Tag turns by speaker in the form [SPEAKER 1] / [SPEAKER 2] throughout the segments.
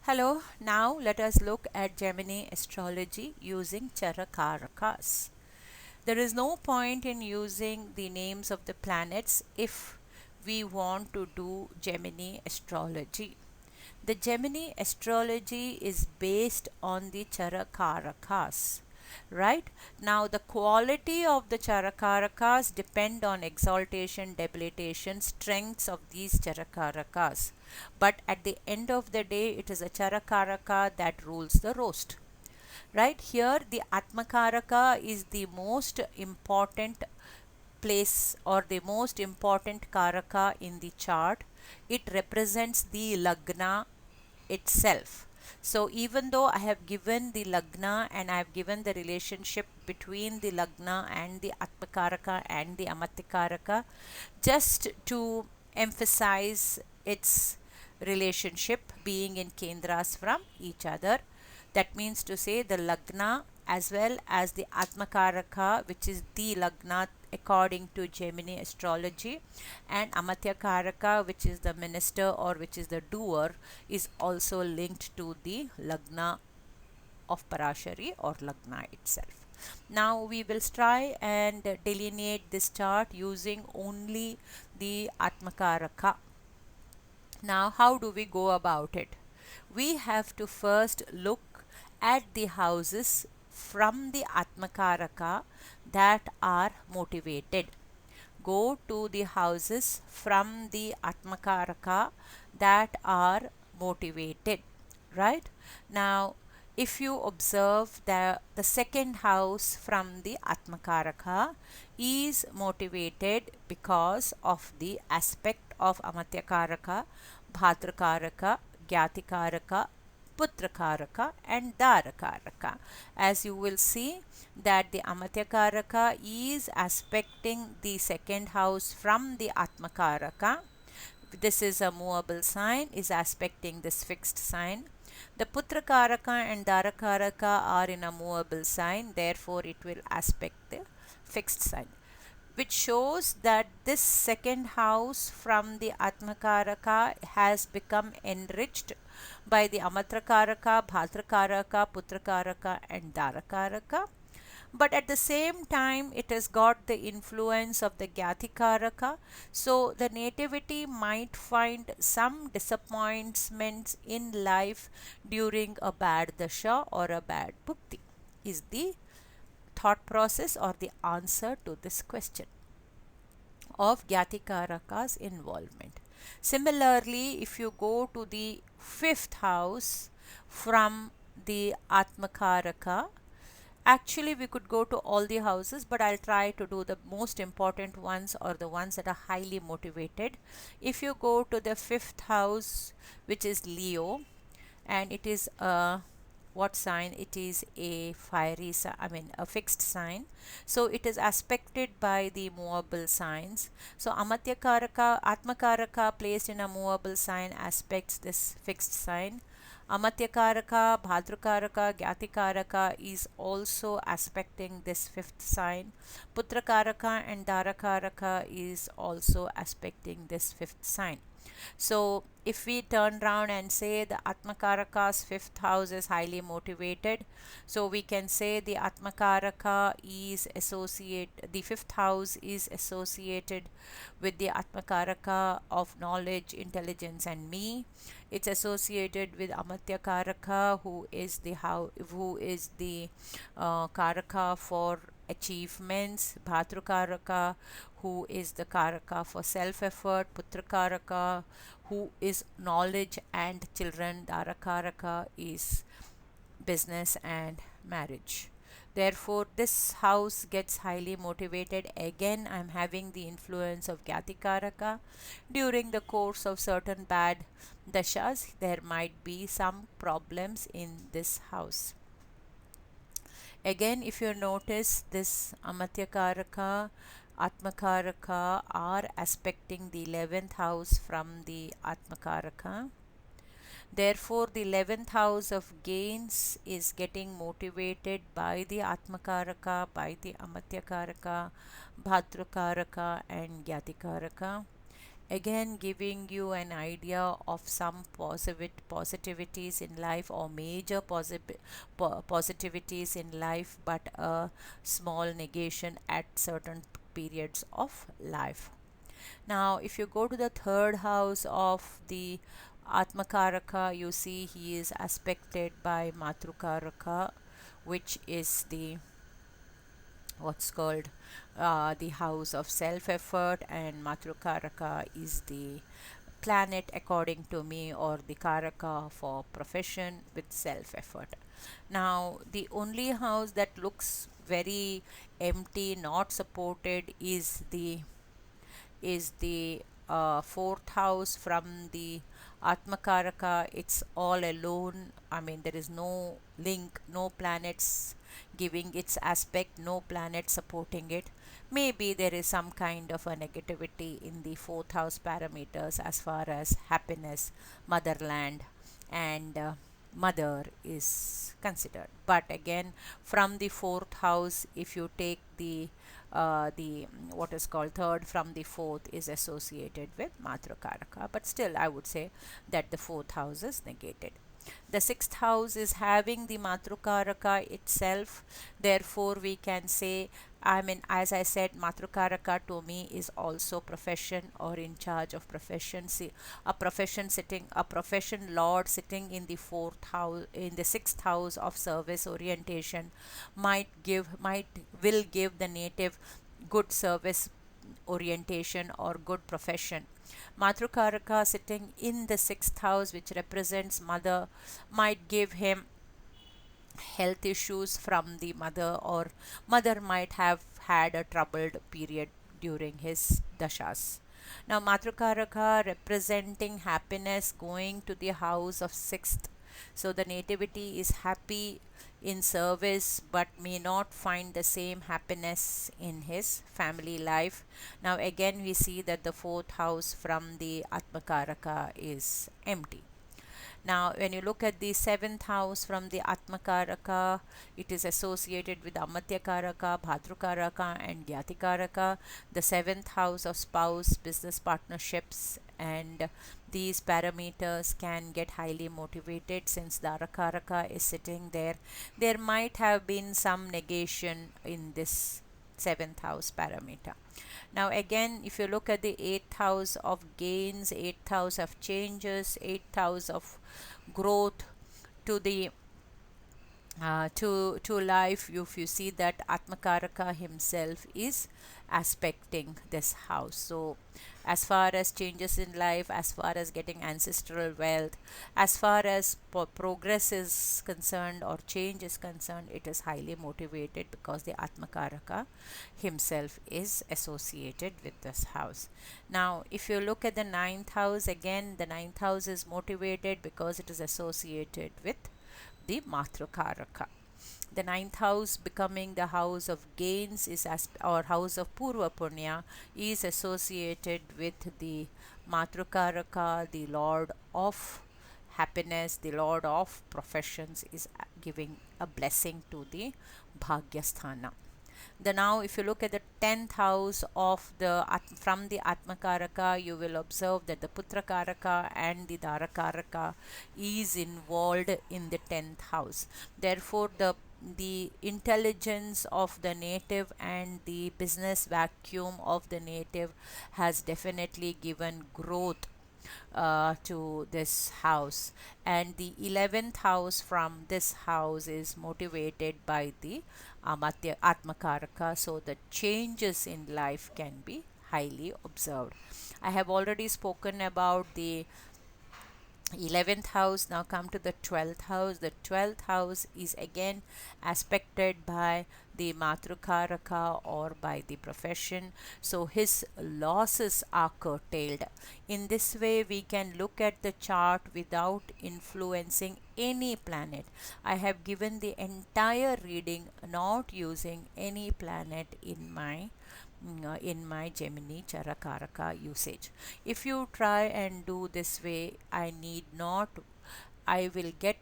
[SPEAKER 1] Hello, now let us look at Gemini astrology using Chara. There is no point in using the names of the planets if we want to do Gemini astrology. The Gemini astrology is based on the Chara, right? Now the quality of the Chara depend on exaltation, debilitation, strengths of these Chara, but at the end of the day it is a Chara that rules the roast. Right here the Atmakaraka is the most important place or the most important Karaka in the chart. It represents the Lagna itself. So even though I have given the Lagna and I have given the relationship between the Lagna and the Atmakaraka and the Amatyakaraka, just to emphasize its relationship being in Kendras from each other, that means to say the Lagna as well as the Atmakaraka, which is the Lagna according to Gemini astrology, and Amatyakaraka, which is the minister or which is the doer, is also linked to the Lagna of Parashari or Lagna itself. Now we will try and delineate this chart using only the Atmakaraka. Now how do we go about it? We have to first look at the houses from the Atmakaraka that are motivated. Go to the houses from the Atmakaraka that are motivated, right? Now if you observe the second house from the Atmakaraka is motivated because of the aspect of Amatyakaraka, Bhatrakaraka, Gyatikaraka, Putrakaraka and Darakaraka. As you will see that the Amatyakaraka is aspecting the second house from the Atmakaraka. This is a movable sign, is aspecting this fixed sign. The Putrakaraka and Darakaraka are in a movable sign, therefore it will aspect the fixed sign, which shows that this second house from the Atmakaraka has become enriched by the Amatrakaraka, Bhatrakaraka, Putrakaraka and Darakaraka. But at the same time it has got the influence of the Gyatikaraka, so the nativity might find some disappointments in life during a bad dasha or a bad bhukti, is the thought process or the answer to this question of Gyatikaraka's involvement. Similarly, if you go to the fifth house from the Atmakaraka, actually we could go to all the houses, but I'll try to do the most important ones or the ones that are highly motivated. If you go to the fifth house, which is Leo, and it is a what sign? It is a fiery sign, I mean a fixed sign, so it is aspected by the movable signs. So Amatyakaraka, Atmakaraka placed in a movable sign aspects this fixed sign. Amatyakaraka, Bhadrakaraka, Gyatikaraka is also aspecting this fifth sign. Putrakaraka and Darakaraka is also aspecting this fifth sign. So if we turn around and say the Atmakaraka's fifth house is highly motivated, so we can say the Atmakaraka is the fifth house is associated with the Atmakaraka of knowledge, intelligence and me. It's associated with Amatyakaraka, who is the Karaka for achievements, Bhatrukaraka, who is the Karaka for self-effort, Putrakaraka, who is knowledge and children, Darakaraka is business and marriage. Therefore, this house gets highly motivated. Again, I'm having the influence of Gyatikaraka. During the course of certain bad dashas, there might be some problems in this house. Again, if you notice, this Amatyakaraka, Atmakaraka are aspecting the 11th house from the Atmakaraka. Therefore, the 11th house of gains is getting motivated by the Atmakaraka, by the Amatyakaraka, Bhatrakaraka and Gyatikaraka. again giving you an idea of some positivities in life, or major positivities in life, but a small negation at certain periods of life. Now if you go to the third house of the Atmakaraka, you see he is aspected by Matrukaraka, which is the what's called the house of self effort, and Matrukaraka is the planet according to me, or the Karaka for profession with self effort. Now the only house that looks very empty, not supported, is the fourth house from the Atmakaraka. It's all alone. I mean, there is no link, no planets giving its aspect, no planet supporting it. Maybe there is some kind of a negativity in the fourth house parameters as far as happiness, motherland, and mother is considered. But again, from the fourth house, if you take the what is called third from the fourth, is associated with Matrakaraka, but still I would say that the fourth house is negated. The sixth house is having the Matrukaraka itself, therefore we can say, I mean, as I said, Matrukaraka to me is also profession, or in charge of profession. See, a profession lord sitting in the fourth house, in the sixth house of service orientation, will give the native good service orientation or good profession. Matrukaraka sitting in the sixth house, which represents mother, might give him health issues from the mother, or mother might have had a troubled period during his dashas. Now, Matrukaraka representing happiness going to the house of sixth. So, the nativity is happy in service but may not find the same happiness in his family life. Now, again, we see that the fourth house from the Atmakaraka is empty. Now, when you look at the seventh house from the Atmakaraka, it is associated with Amatyakaraka, Bhadrukaraka, and Gyatikaraka, the seventh house of spouse, business partnerships, and these parameters can get highly motivated since Darakaraka is sitting there. There might have been some negation in this seventh house parameter. Now again, if you look at the eighth house of gains, eighth house of changes, eighth house of growth to the to life, if you see that Atmakaraka himself is aspecting this house. So as far as changes in life, as far as getting ancestral wealth, as far as progress is concerned or change is concerned, it is highly motivated because the Atmakaraka himself is associated with this house. Now if you look at the ninth house, again the ninth house is motivated because it is associated with the Matrukaraka. The ninth house becoming the house of gains is or house of Purva Punya is associated with the Matrukaraka, the lord of happiness, the lord of professions, is giving a blessing to the Bhagyasthana. The now if you look at the 10th house of the from the Atmakaraka, you will observe that the Putrakaraka and the Darakaraka is involved in the 10th house. Therefore the intelligence of the native and the business vacuum of the native has definitely given growth to this house, and the 11th house from this house is motivated by the Atmakaraka, so the changes in life can be highly observed. I have already spoken about the 11th house. Now come to the 12th house. The 12th house is again aspected by the Matrukaraka or by the profession, so his losses are curtailed. In this way we can look at the chart without influencing any planet. I have given the entire reading not using any planet in my Gemini Charakaraka usage. If you try and do this way, I will get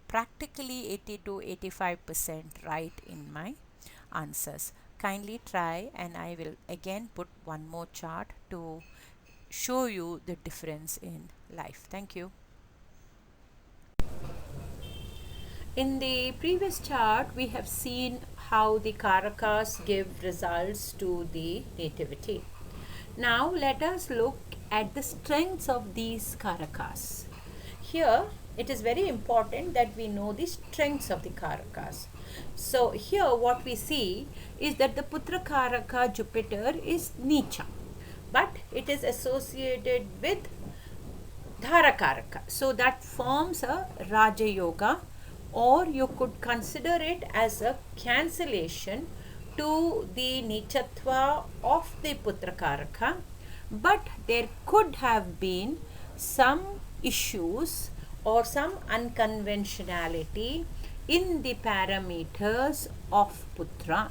[SPEAKER 1] practically 80 to 85% right in my answers. Kindly try, and I will again put one more chart to show you the difference in life. Thank you. In the previous chart, we have seen how the karakas give results to the nativity. Now let us look at the strengths of these karakas. Here it is very important that we know the strengths of the karakas. So here what we see is that the putra karaka Jupiter is Nicha, but it is associated with Dharakaraka. So that forms a Raja Yoga, or you could consider it as a cancellation to the Nichatva of the Putrakaraka. But there could have been some issues or some unconventionality in the parameters of Putra.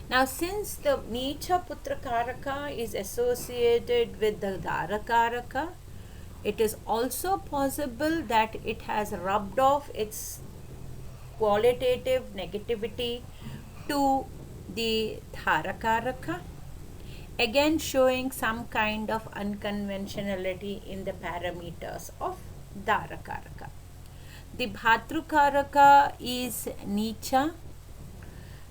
[SPEAKER 1] Now, since the Nicha Putra Karaka is associated with the Dhara Karaka, it is also possible that it has rubbed off its qualitative negativity to the Dhara Karaka, again showing some kind of unconventionality in the parameters of Dhara Karaka. The Bhatru Karaka is Nicha.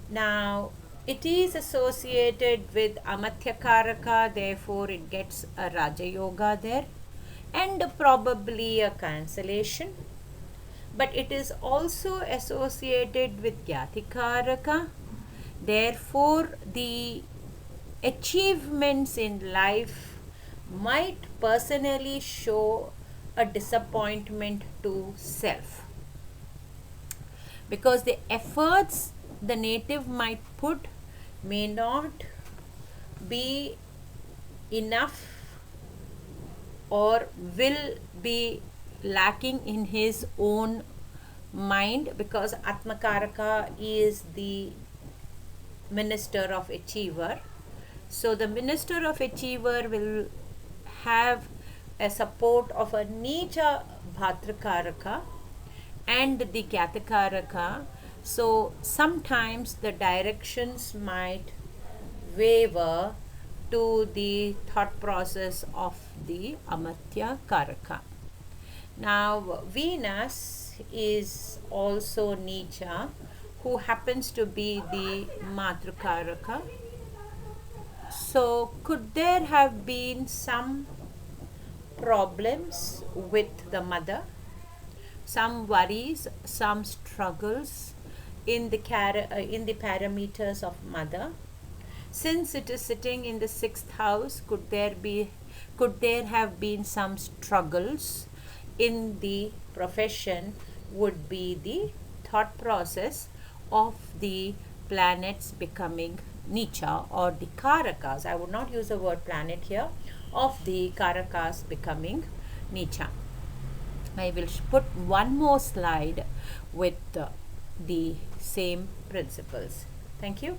[SPEAKER 1] Now, it is associated with Amatya Karaka, therefore it gets a Raja Yoga there and probably a cancellation. But it is also associated with Gyati Karaka, therefore the achievements in life might personally show a disappointment to self, because the efforts the native might put may not be enough or will be lacking in his own mind, because Atmakaraka is the minister of achiever. So the minister of achiever will have a support of a Nicha Bhatrakaraka and the Gyatakaraka. So sometimes the directions might waver to the thought process of the Amatya Karaka. Now Venus is also Nicha, who happens to be the Matrukaraka. So could there have been some problems with the mother, some worries, some struggles in the parameters of mother? Since it is sitting in the 6th house, could there have been some struggles in the profession, would be the thought process of the planets becoming Nicha, or the Karakas. I would not use the word planet here, of the Karakas becoming Nicha. I will put one more slide with the same principles. Thank you.